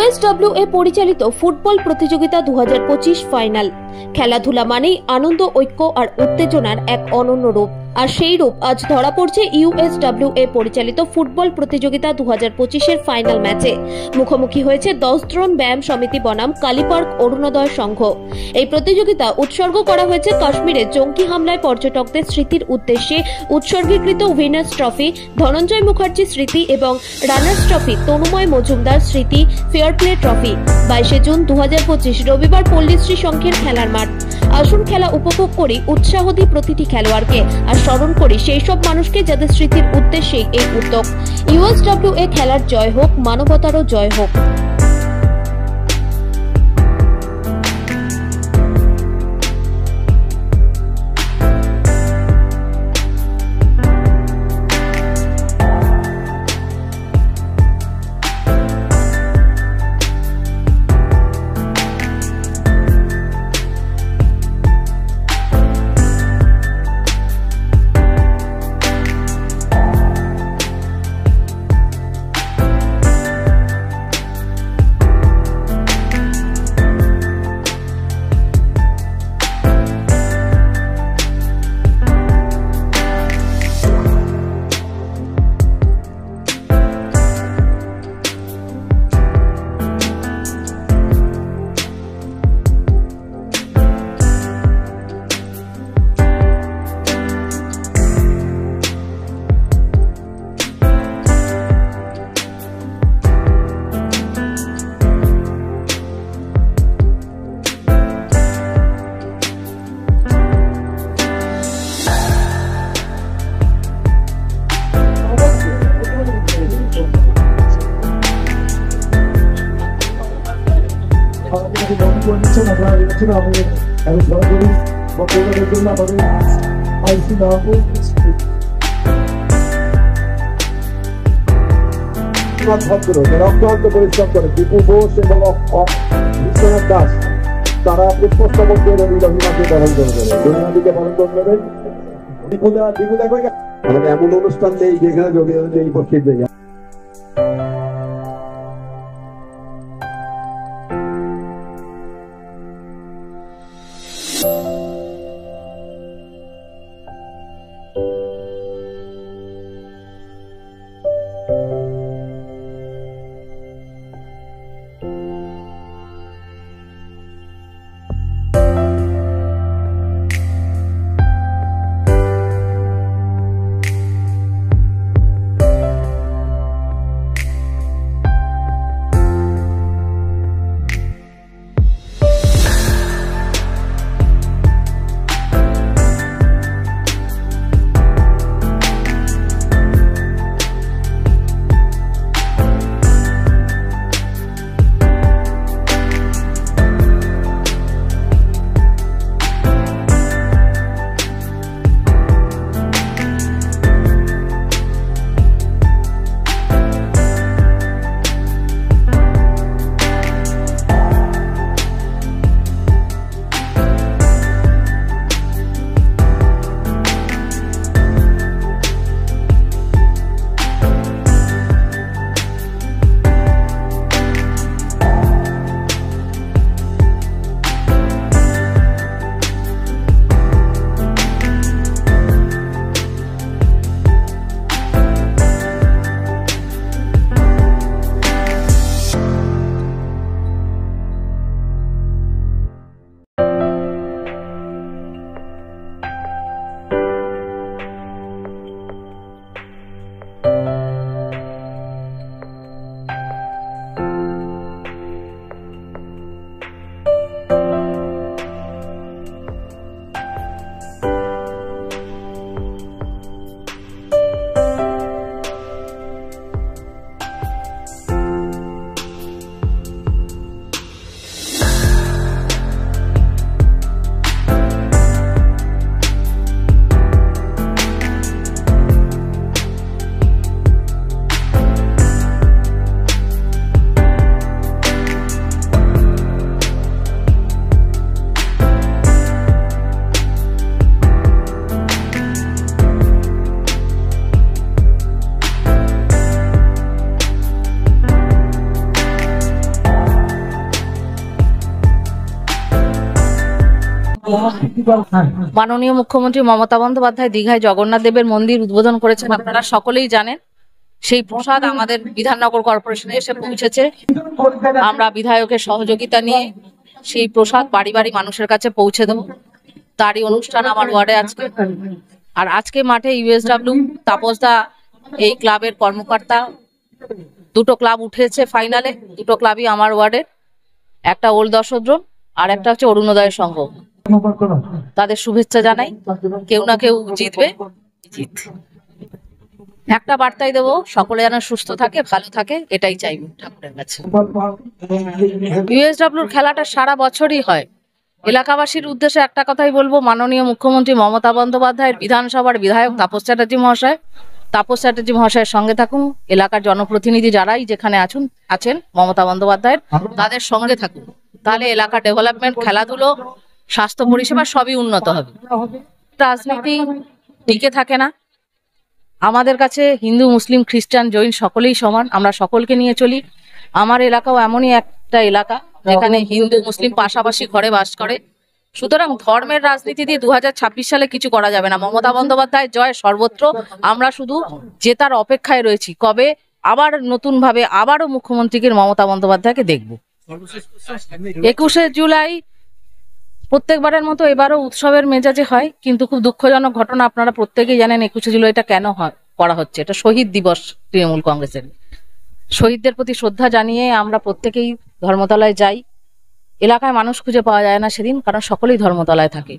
ইউএসডব্লিউএ পরিচালিত ফুটবল প্রতিযোগিতা 2025 ফাইনাল। খেলাধুলা মানেই আনন্দ, ঐক্য আর উত্তেজনার এক অনন্য রূপ। আর সেই রূপ আজ ধরা পড়ছে ইউএসডব্লিউএ পরিচালিত ফুটবল প্রতিযোগিতা 2025-এর ফাইনাল ম্যাচে। মুখোমুখি হয়েছে 10 জন ব্যায়াম সমিতি বনাম কালীপার্ক অরুণোদয় সংঘ। এই প্রতিযোগিতা উৎসর্গ করা হয়েছে কাশ্মীরে জঙ্গি হামলায় পর্যটকদের স্মৃতির উদ্দেশ্যে উৎসর্গীকৃত উইনার্স ট্রফি ধনঞ্জয় মুখার্জি স্মৃতি এবং রানার্স ট্রফি তনুময় মজুমদার স্মৃতি ফেয়ার প্লে ট্রফি। 22 জুন 2025 রবিবার পল্লীশ্রী সংঘের খেলার মাঠ। আসুন খেলা উপভোগ করি, উৎসাহ দিই প্রতিটি খেলোয়াড়কে আর স্মরণ করি সেই সব মানুষকে যাদের স্মৃতির উদ্দেশ্যে এই উদ্যোগ। ইউএসডব্লিউএ খেলার জয় হোক, মানবতারও জয় হোক। ভদ্র যারা অক্লান্ত পরিশ্রম করে দীপু ঘোষ এবং বিশ্বনাথ দাস, তারা পুষ্পস্তবক রবীন্দ্রনাথকে বরণ করে দেবেন, রবীন্দ্রনাথকে বরণ করে দেবেন। আমাদের এমন অনুষ্ঠান নেই যেখানে রবীন্দ্রনাথ এই উপস্থিত নেই। মাননীয় মুখ্যমন্ত্রী মমতা বন্দ্যোপাধ্যায় দীঘায় জগন্নাথ দেবের মন্দির উদ্বোধন করেছেন, আপনারা সকলেই জানেন। সেই প্রসাদ আমাদের বিধাননগর কর্পোরেশনে এসে পৌঁছেছে। আমরা বিধায়কের সহযোগিতা নিয়ে সেই প্রসাদ বাড়ি বাড়ি মানুষের কাছে পৌঁছে দেব। তারই অনুষ্ঠান আমার ওয়ার্ডে আজকে। আর আজকে মাঠে ইউএসডব্লিউ তাপসদা এই ক্লাবের কর্মকর্তা, দুটো ক্লাব উঠেছে ফাইনালে, দুটো ক্লাবই আমার ওয়ার্ডের, একটা ওল্ড দশদ্রম আর একটা হচ্ছে অরুণোদয় সংঘ। তাদের শুভেচ্ছা জানাই, কেউ না কেউ জিতবে। একটা বার্তাই দেবো, সকলে যেন সুস্থ থাকে, ভালো থাকে, এটাই চাইবো ঠাকুরের কাছে। ইউএসডব্লিউর খেলাটা সারা বছরই হয়। এলাকাবাসীর উদ্দেশ্যে একটা কথাই বলবো, মাননীয় মুখ্যমন্ত্রী মমতা বন্দ্যোপাধ্যায়ের বিধানসভার বিধায়ক তাপস চ্যাটার্জি মহাশয়ের সঙ্গে থাকুন। এলাকার জনপ্রতিনিধি যারাই যেখানে আছেন মমতা বন্দ্যোপাধ্যায়ের, তাদের সঙ্গে থাকুন। তাহলে এলাকার ডেভেলপমেন্ট, খেলাধুলো, স্বাস্থ্য পরিষেবা সবই উন্নত হবে। রাজনীতি টিকে থাকে না। আমাদের কাছে হিন্দু, মুসলিম, খ্রিস্টান, জৈন সকলেই সমান। আমরা সকলকে নিয়ে চলি। আমার এলাকাও এমনই একটা এলাকা যেখানে হিন্দু মুসলিম পাশাপাশি ঘরে বাস করে। সুতরাং ধর্মের রাজনীতি দিয়ে 2026 সালে কিছু করা যাবে না। মমতা বন্দ্যোপাধ্যায় জয় সর্বত্র। আমরা শুধু জেতার অপেক্ষায় রয়েছি, কবে আবার নতুন ভাবে আবারও মুখ্যমন্ত্রীকে মমতা বন্দ্যোপাধ্যায়কে দেখব। 21শে জুলাই প্রত্যেকবারের মতো এবারও উৎসবের মেজাজে হয়, কিন্তু খুব দুঃখজনক ঘটনা। আপনারা প্রত্যেকেই জানেন 21শে জুলাইটা কেন করা হচ্ছে। এটা শহীদ দিবস তৃণমূল কংগ্রেসের। শহীদদের প্রতি শ্রদ্ধা জানিয়ে আমরা প্রত্যেকেই ধর্মতলায় যাই। এলাকায় মানুষ খুঁজে পাওয়া যায় না সেদিন, কারণ সকলেই ধর্মতলায় থাকে।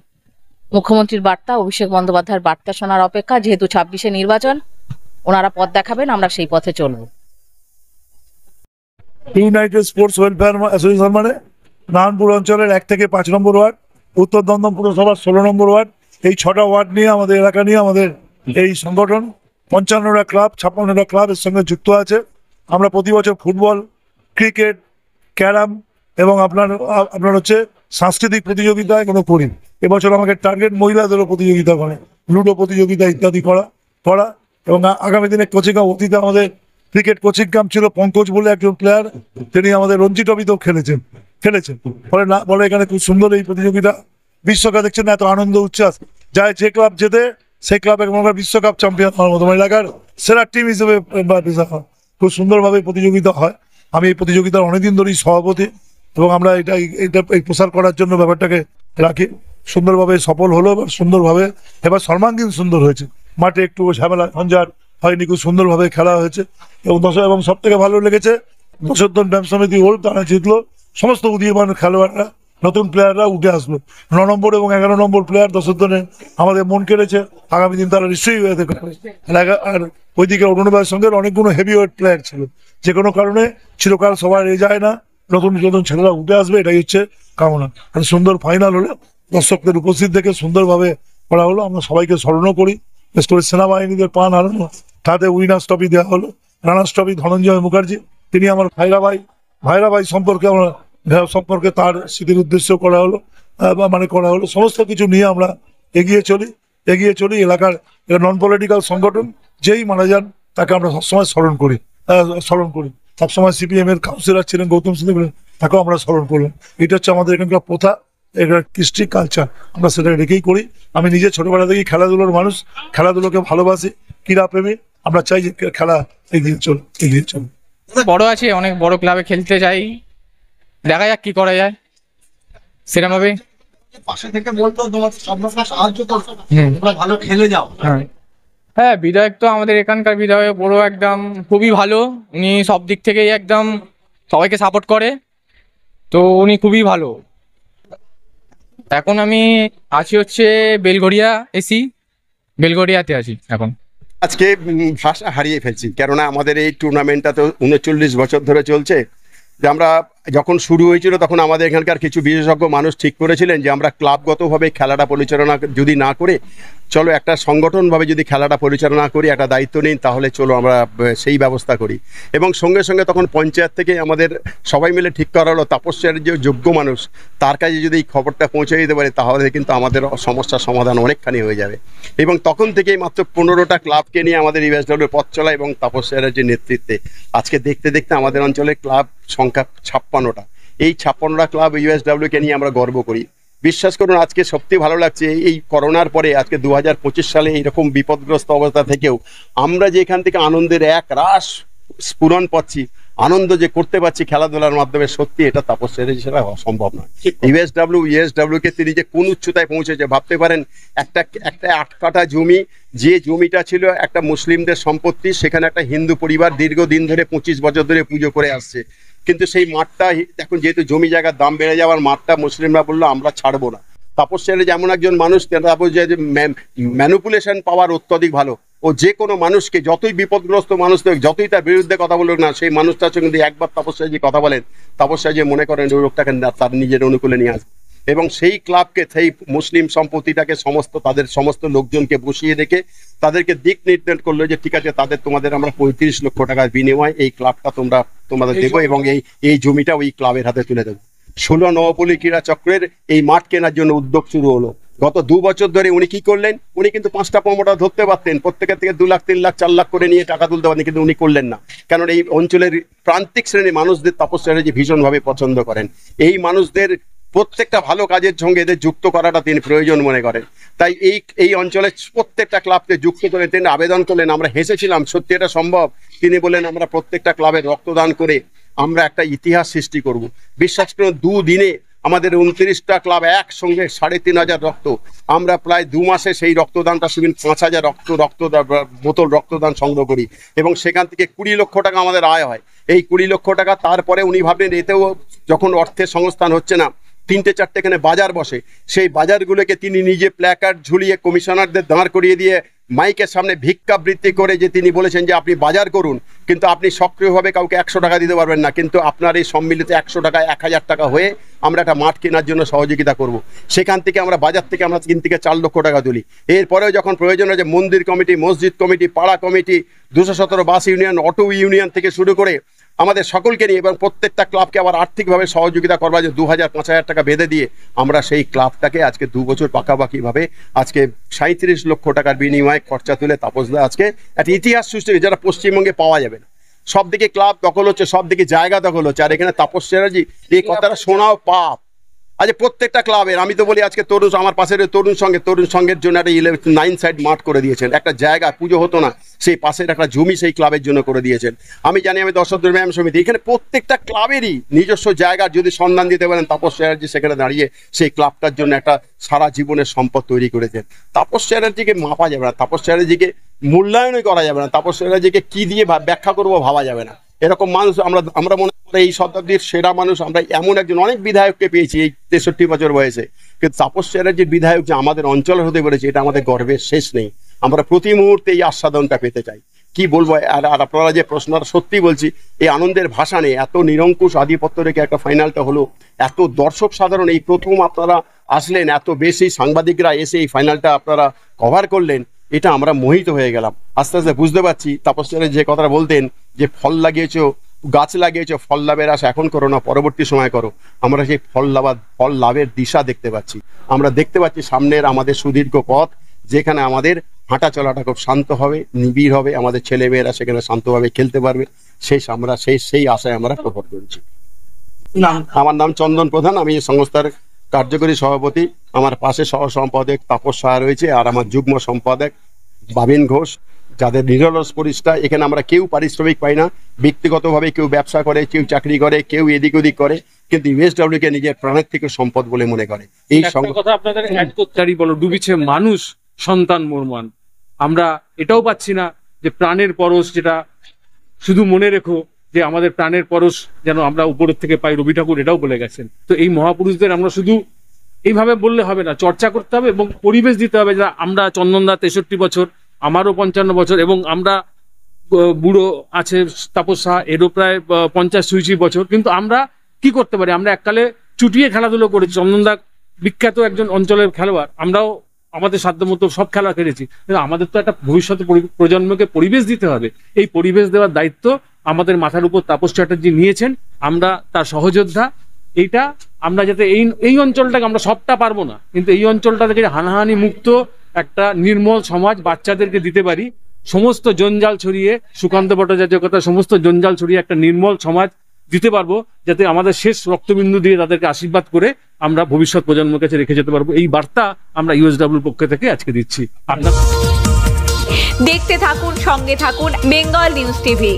মুখ্যমন্ত্রীর বার্তা, অভিষেক বন্দ্যোপাধ্যায়ের বার্তা শোনার অপেক্ষা। যেহেতু 26শে নির্বাচন, ওনারা পথ দেখাবেন, আমরা সেই পথে চলব। ইউনাইটেড স্পোর্টস ওয়েলফেয়ার অ্যাসোসিয়েশন মানে নারায়ণপুর অঞ্চলের 1 থেকে 5 নম্বর ওয়ার্ড, উত্তর দমদম পুরসভার 16 নম্বর ওয়ার্ড, এই 6টা ওয়ার্ড নিয়ে আমাদের এলাকা নিয়ে আমাদের এই সংগঠন। 55টা ক্লাব, 56টা ক্লাব এর সঙ্গে যুক্ত আছে। আমরা প্রতি বছর ফুটবল, ক্রিকেট, ক্যারাম এবং আপনার হচ্ছে সাংস্কৃতিক প্রতিযোগিতা এগুলো করি। এবছর আমাকে টার্গেট মহিলাদেরও প্রতিযোগিতা করে, লুডো প্রতিযোগিতা ইত্যাদি করা এবং আগামী দিনে কোচিং অতীতে আমাদের ক্রিকেট কোচিং ক্যাম্প ছিল। পঙ্কজ বলে একজন প্লেয়ার, তিনি আমাদের রঞ্জি ট্রফিতেও খেলেছেন। ফলে এখানে খুব সুন্দর এই প্রতিযোগিতা। বিশ্বকাপ দেখছেন এত আনন্দ উচ্ছ্বাস, যে ক্লাব জেতে সেই ক্লাব বিশ্বকাপ চ্যাম্পিয়ন হওয়ার মতো, এলাকার সেরা টিম হিসেবে খুব সুন্দরভাবে প্রতিযোগিতা হয়। আমি এই প্রতিযোগিতার অনেকদিন ধরেই সভাপতি এবং আমরা এটা প্রসার করার জন্য ব্যাপারটাকে রাখি। সুন্দরভাবে সফল হলো, সুন্দরভাবে এবার সর্বাঙ্গীন সুন্দর হয়েছে। মাঠে একটু ঝামেলা ঝঞ্ঝাট হয়নি, খুব সুন্দরভাবে খেলা হয়েছে এবং সব থেকে ভালো লেগেছে দশরথন ব্যায়াম সমিতি ওল্ড, তারা জিতলো। সমস্ত উদীয়মান খেলোয়াড়রা, নতুন প্লেয়াররা উঠে আসলো। 9 নম্বর এবং 11 নম্বর প্লেয়ার দশরথনে আমাদের মন কেড়েছে। আগামী দিন তারা নিশ্চয়ই আর ওইদিকে অরুণোদয়ের সঙ্গে অনেকগুলো হেভিওয়েট প্লেয়ার ছিল। যে কোনো কারণে চিরকাল সবার যায় না, নতুন ছেলেরা উঠে আসবে, এটাই হচ্ছে কামনা। সুন্দর ফাইনাল হলো, দর্শকদের উপস্থিত দেখে সুন্দরভাবে করা হলো। আমরা সবাইকে স্মরণও করি, বিশেষ করে সেনাবাহিনীদের প্রাণ হারানো, তাতে উইনার্স ট্রফি দেওয়া হলো। রানার্স ট্রফি ধনঞ্জয় মুখার্জি, তিনি আমার ভাইরা ভাই সম্পর্কে তার স্মৃতির উদ্দেশ্য করা হলো। সমস্ত কিছু নিয়ে আমরা এগিয়ে চলি। এলাকার নন পলিটিক্যাল সংগঠন, যেই মারা যান তাকে আমরা সবসময় স্মরণ করি। সবসময় সিপিএম এর কাউন্সিলর ছিলেন গৌতম সিং, তাকেও আমরা স্মরণ করলাম। এটা হচ্ছে আমাদের এখানকার প্রথা, এটা কৃষ্টি কালচার, আমরা সেটা রেখেই করি। আমি নিজে ছোটবেলা থেকেই খেলাধুলোর মানুষ, খেলাধুলোকে ভালোবাসি, ক্রীড়াপ্রেমী। আমরা চাই যে খেলা এগিয়ে চল। বড় আছে, অনেক বড় ক্লাবে খেলতে চাই, দেখা যাক কি করা যায় সেরকম ভাবে। পাশে থেকে বলতো তোমাদের সাহায্য করছো, ভালো খেলে যাও। হ্যাঁ, বিধায়ক তো আমাদের এখানকার বিধায়ক বড় একদম খুবই ভালো। উনি সব দিক থেকেই একদম সবাইকে সাপোর্ট করে, তো উনি খুবই ভালো। এখন আমি আছি হচ্ছে বেলঘড়িয়াতে আছি এখন। আজকে ভাষা হারিয়ে ফেলছি, কেননা আমাদের এই টুর্নামেন্টটা তো 39 বছর ধরে চলছে। যে আমরা যখন শুরু হয়েছিল তখন আমাদের এখানকার কিছু বিশেষজ্ঞ মানুষ ঠিক করেছিলেন যে আমরা ক্লাবগতভাবে খেলাটা পরিচালনা যদি না করে, চলো একটা সংগঠনভাবে যদি খেলাটা পরিচালনা করি, একটা দায়িত্ব নিন, তাহলে চলো আমরা সেই ব্যবস্থা করি। এবং সঙ্গে সঙ্গে তখন পঞ্চায়েত থেকে আমাদের সবাই মিলে ঠিক করা হলো তাপস্যার যে যোগ্য মানুষ, তার কাছে যদি এই খবরটা পৌঁছে দিতে পারে তাহলে কিন্তু আমাদের সমস্যার সমাধান অনেকখানি হয়ে যাবে। এবং তখন থেকেই মাত্র 15টা ক্লাবকে নিয়ে আমাদের ইউএসডব্লিউ পথ চলা এবং তাপস্যার যে নেতৃত্বে আজকে দেখতে দেখতে আমাদের অঞ্চলে ক্লাব সংখ্যা 56টা। এই 56টা ক্লাব ইউএসডব্লিউকে নিয়ে আমরা গর্ব করি। বিশ্বাস করুন আজকে সত্যি ভালো লাগছে, এই করোনার পরে আজকে 2025 সালে এইরকম বিপদগ্রস্ত অবস্থা থেকেও আমরা যে এখান থেকে আনন্দের এক রাস স্ফুরণ পাচ্ছি, আনন্দ যে করতে পারছি খেলাধুলার মাধ্যমে, সত্যি এটা তাপস চ্যাটার্জি ছাড়া সম্ভব নয়। ইউএসডব্লিউ কে তিনি যে কোন উচ্চতায় পৌঁছেছে ভাবতে পারেন। একটা 8 কাঠা জমি, যে জমিটা ছিল একটা মুসলিমদের সম্পত্তি, সেখানে একটা হিন্দু পরিবার দীর্ঘদিন ধরে 25 বছর ধরে পুজো করে আসছে, কিন্তু সেই মাঠটা এখন যেহেতু জমি জায়গার দাম বেড়ে যাওয়ার মাঠটা মুসলিমরা বললো আমরা ছাড়বো না। তাপস চ্যাটার্জি এমন একজন মানুষ, তাপস যে ম্যানুপুলেশন পাওয়ার অত্যধিক ভালো। ও যে কোনো মানুষকে, যতই বিপদগ্রস্ত মানুষ হোক, যতই তার বিরুদ্ধে কথা বলুক না, সেই মানুষটার সঙ্গে যদি একবার তাপস চ্যাটার্জি কথা বলেন, তাপস চ্যাটার্জি মনে করেন ওই লোকটাকে তার নিজের অনুকূলে নিয়ে আসবে, এবং সেই ক্লাবকে, সেই মুসলিম সম্পত্তিটাকে তাদের সমস্ত লোকজনকে বসিয়ে রেখে তাদেরকে দিক নির্দেশ করলো যে ঠিক আছে, তোমাদের আমরা 35 লক্ষ টাকার বিনিময়ে এই ক্লাবটা তোমাদের দেবো, এবং এই জমিটা ওই ক্লাবের হাতে তুলে দেবো। 16 নবপল্লী ক্রীড়া চক্রের এই মাঠ কেনার জন্য উদ্যোগ শুরু হলো। গত 2 বছর ধরে উনি কি করলেন, উনি কিন্তু 5টা প্রমোটার ধরতে পারতেন, প্রত্যেকের থেকে 2 লাখ 3 লাখ 4 লাখ করে নিয়ে টাকা তুলতে পারতেন, কিন্তু উনি করলেন না। কারণ এই অঞ্চলের প্রান্তিক শ্রেণীর মানুষদের তাপস চ্যাটার্জি ভীষণভাবে পছন্দ করেন। এই মানুষদের প্রত্যেকটা ভালো কাজের সঙ্গে এদের যুক্ত করাটা তিনি প্রয়োজন মনে করেন। তাই এই অঞ্চলের প্রত্যেকটা ক্লাবকে যুক্ত করে তিনি আবেদন করলেন। আমরা হেসেছিলাম, সত্যি এটা সম্ভব। তিনি বললেন আমরা প্রত্যেকটা ক্লাবে রক্তদান করে আমরা একটা ইতিহাস সৃষ্টি করব। বিশ্বাস করুন 2 দিনে আমাদের 29টা ক্লাব একসঙ্গে 3,500 রক্ত, আমরা প্রায় 2 মাসে সেই রক্তদানটা 5,000 বোতল রক্তদান সংগ্রহ করি, এবং সেখান থেকে 20 লক্ষ টাকা আমাদের আয় হয়। এই 20 লক্ষ টাকা, তারপরে উনি ভাবলেন এতেও যখন অর্থের সংস্থান হচ্ছে না, 3-4টে এখানে বাজার বসে, সেই বাজারগুলোকে তিনি নিজে প্ল্যাকার্ড ঝুলিয়ে কমিশনারদের দাঁড় করিয়ে দিয়ে মাইকের সামনে ভিক্ষাবৃত্তি করে যে তিনি বলেছেন যে আপনি বাজার করুন, কিন্তু আপনি সক্রিয়ভাবে কাউকে 100 টাকা দিতে পারবেন না, কিন্তু আপনার এই সম্মিলিত 100 টাকায় 1000 টাকা হয়ে আমরা একটা মাঠ কেনার জন্য সহযোগিতা করব। সেখান থেকে আমরা বাজার থেকে আমরা 3 থেকে 4 লক্ষ টাকা তুলি। এরপরেও যখন প্রয়োজন হয় যে মন্দির কমিটি, মসজিদ কমিটি, পাড়া কমিটি, 217 বাস ইউনিয়ন, অটো ইউনিয়ন থেকে শুরু করে আমাদের সকলকে নিয়ে এবং প্রত্যেকটা ক্লাবকে আবার আর্থিকভাবে সহযোগিতা করবা, যে 2000-5000 টাকা বেঁধে দিয়ে আমরা সেই ক্লাবটাকে আজকে 2 বছর পাকাপাকিভাবে আজকে 37 লক্ষ টাকার বিনিময়ে খরচা তুলে তাপসদা আজকে একটা ইতিহাস সৃষ্টি হয়েছে, যেটা পশ্চিমবঙ্গে পাওয়া যাবে না। সব দিকে ক্লাব দখল হচ্ছে, সব দিকে জায়গা দখল হচ্ছে, আর এখানে তাপস চ্যাটার্জি এই কথাটা শোনাও পাপ। আজ প্রত্যেকটা ক্লাবের, আমি তো বলি আজকে আমার পাশের তরুণ সঙ্গের জন্য একটা 9 সাইড মাঠ করে দিয়েছেন, একটা জায়গা পুজো হতো না, সেই পাশের একটা জমি সেই ক্লাবের জন্য করে দিয়েছেন। আমি জানি, আমি দর্শকদের ব্যায়াম সমিতি, এখানে প্রত্যেকটা ক্লাবেরই নিজস্ব জায়গার যদি সন্ধান দিতে পারেন, তাপস চ্যাটার্জি সেখানে দাঁড়িয়ে সেই ক্লাবটার জন্য একটা সারা জীবনের সম্পদ তৈরি করেছেন। তাপস চ্যাটার্জিকে মাপা যাবে না, তাপস চ্যাটার্জিকে মূল্যায়নই করা যাবে না, তাপস চ্যাটার্জিকে কি দিয়ে ব্যাখ্যা করবো ভাবা যাবে না। এরকম মানুষ আমরা মনে করি এই শতাব্দীর সেরা মানুষ। আমরা এমন একজন, অনেক বিধায়ককে পেয়েছি এই 63 বছর বয়সে, কিন্তু তাপস চ্যাটার্জির বিধায়ক যে আমাদের অঞ্চলের হতে পেরেছে, এটা আমাদের গর্বের শেষ নেই। আমরা প্রতি মুহূর্তে এই আস্বাদনটা পেতে চাই। কি বলবো, আর আপনারা যে প্রশ্নটা, সত্যি বলছি, এই আনন্দের ভাষা নেই। এত নিরঙ্কুশ আধিপত্য রেখে একটা ফাইনালটা হলো, এত দর্শক সাধারণ এই প্রথম আপনারা আসলেন, এত বেশি সাংবাদিকরা এসে এই ফাইনালটা আপনারা কভার করলেন, এটা আমরা মোহিত হয়ে গেলাম। আস্তে আস্তে বুঝতে পারছি তাপস চ্যাটার্জি যে কথাটা বলতেন যে ফল লাগিয়েছো, গাছ লাগিয়েছো, ফল লাভের আশা এখন করো না, পরবর্তী সময় করো। আমরা সেই ফল লাভের দিশা দেখতে পাচ্ছি। আমরা দেখতে পাচ্ছি সামনের আমাদের সুদীর্ঘ পথ, যেখানে আমাদের হাঁটা চলাটা খুব শান্ত হবে, নিবিড় হবে, আমাদের ছেলেমেয়েরা সেখানে শান্তভাবে খেলতে পারবে। সেই আশায় আমরা প্রকট করেছি। আমার নাম চন্দন প্রধান, আমি সংস্থার কার্যকরী সভাপতি। আমার পাশে সহ সম্পাদক তাপস সাহা রয়েছে, আর আমার যুগ্ম সম্পাদক বাবিন ঘোষ, যাদের নিরলস পরিশ্রম। এখানে আমরা কেউ পারিশ্রমিক পাই না, ব্যক্তিগতভাবে কেউ ব্যবসা করে, কেউ চাকরি করে, কেউ এদিক ওদিক করে, কিন্তু ইউএসডব্লিউ কে নিজের প্রাণের থেকে সম্পদ বলে মনে করে। এই কথা আপনাদের বলো, ডুবিছে মানুষ, সন্তান মরমান। আমরা এটাও পাচ্ছি না যে প্রাণের পরশ, যেটা শুধু মনে রেখো যে আমাদের প্রাণের পরশ যেন আমরা উপরের থেকে পাই। রবি ঠাকুর এটাও বলে গেছেন। তো এই মহাপুরুষদের আমরা শুধু এইভাবে বললে হবে না, চর্চা করতে হবে এবং পরিবেশ দিতে হবে। যা আমরা, চন্দনদা 63 বছর, আমারও 55 বছর, এবং আমরা বুড়ো আছে তাপস সাহা, এরও প্রায় 50-56 বছর, কিন্তু আমরা কি করতে পারি? আমরা এককালে চুটিয়ে খেলাধুলো করেছি। চন্দনদা বিখ্যাত একজন অঞ্চলের খেলোয়াড়, আমরাও আমাদের সাধ্যমতো সব খেলা খেলেছি, কিন্তু আমাদের তো একটা ভবিষ্যৎ প্রজন্মকে পরিবেশ দিতে হবে। এই পরিবেশ দেওয়ার দায়িত্ব আমাদের মাথার উপর তাপস চ্যাটার্জি নিয়েছেন। আমরা তার সহযোদ্ধা। এইটা আমরা যাতে এই অঞ্চলটাকে, আমরা সবটা পারবো না, কিন্তু এই অঞ্চলটা থেকে হানাহানি মুক্ত একটা নির্মল সমাজ বাচ্চাদেরকে দিতে পারি। সমস্ত জঞ্জাল ছড়িয়ে, সুকান্ত ভট্টাচার্যের কথা, সমস্ত জঞ্জাল ছড়িয়ে একটা নির্মল সমাজ দিতে পারবো, যাতে আমাদের শেষ রক্তবিন্দু দিয়ে তাদেরকে আশীর্বাদ করে আমরা ভবিষ্যৎ প্রজন্মের কাছে রেখে যেতে পারবো। এই বার্তা আমরা ইউএসডব্লিউর পক্ষ থেকে আজকে দিচ্ছি। আপনার দেখতে থাকুন, সঙ্গে থাকুন বেঙ্গল নিউজ টিভি।